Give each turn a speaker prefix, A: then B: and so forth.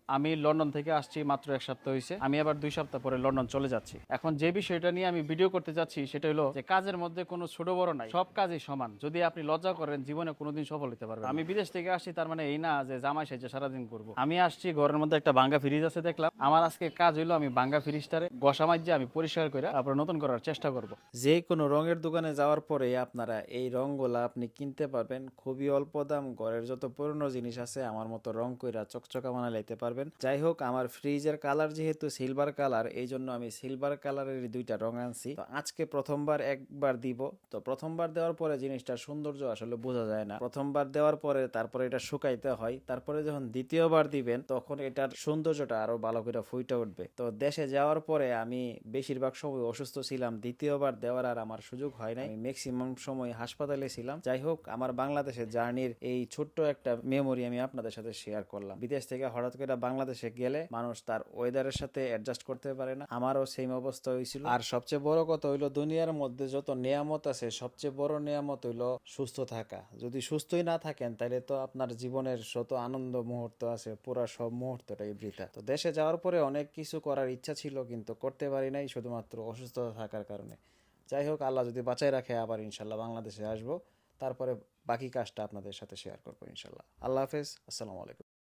A: আমি লন্ডন থেকে আসছি মাত্র 1 সপ্তাহ হয়েছে। আমি আবার 2 সপ্তাহ পরে লন্ডন চলে যাচ্ছি। এখন যে বিষয়টা নিয়ে আমি ভিডিও করতে যাচ্ছি সেটা হলো যে কাজের মধ্যে কোনো ছোট বড় নাই, সব কাজই সমান। যদি আপনি লজ্জা করেন জীবনে কোনোদিন সফল হতে পারবেন না। আমি বিদেশ থেকে আসছি তার মানে এই না যে জামাই সেজে সারাদিন করবো। আমি আসছি, ঘরের মধ্যে একটা ভাঙ্গা ফ্রিজ আছে দেখলাম, আমার আজকে কাজ হইলো আমি ভাঙ্গা ফ্রিজটারে গসা মাইজে আমি পরিষ্কার করে তারপর নতুন করার চেষ্টা করব। যে কোনো রঙের দোকানে যাওয়ার পরে আপনারা এই রঙগুলা আপনি কিনতে পারবেন খুবই অল্প দাম। ঘরের যত পুরনো জিনিস আছে আমার মতো রং কইরা চকচকা বানা লাইতে পারবেন। যাই হোক, আমার ফ্রিজের কালার যেহেতু সিলভার কালার, এই জন্য আমি সিলভার কালারের 2টা রং আনছি। তো আজকে প্রথমবার একবার দিব। তো প্রথমবার দেওয়ার পরে জিনিসটার সৌন্দর্য আসলে বোঝা যায় না। প্রথমবার দেওয়ার পরে তারপরে এটা শুকাইতে হয়, তারপরে যখন দ্বিতীয়বার দিবেন তখন এটার সৌন্দর্যটা আরো ভালো করে ফুটে উঠবে। তো দেশে যাওয়ার পরে আমি বেশিরভাগ সময় অসুস্থ ছিলাম, দ্বিতীয়বার দেওয়ার আর আমার সুযোগ হয় নাই। আমি ম্যাক্সিমাম সময় হাসপাতালে ছিলাম। যাই হোক, আমার বাংলাদেশের জার্নির এই ছোট্ট একটা মেমোরি আমি আপনাদের সাথে শেয়ার করলাম। বিদেশ থেকে হঠাৎ করে বাংলাদেশে গেলে মানুষ তার ওয়েদারের সাথে অ্যাডজাস্ট করতে পারে না, আমারও সেম অবস্থা হয়েছিল। আর সবচেয়ে বড় কথা হইলো, দুনিয়ার মধ্যে যত নিয়ামত আছে সবচেয়ে বড় নিয়ামত হইলো সুস্থ থাকা। যদি সুস্থই না থাকেন তাহলে তো আপনার জীবনের যত আনন্দ মুহূর্ত আছে পুরা সব মুহূর্তটাই বৃথা। তো দেশে যাওয়ার পরে অনেক কিছু করার ইচ্ছা ছিল কিন্তু করতে পারি নাই শুধুমাত্র অসুস্থতা থাকার কারণে। যাই হোক, আল্লাহ যদি বাঁচায় রাখে আবার ইনশাল্লাহ বাংলাদেশে আসবো, তারপরে বাকি কাজটা আপনাদের সাথে শেয়ার করবো ইনশাল্লাহ। আল্লাহ হাফেজ, আসসালামু আলাইকুম।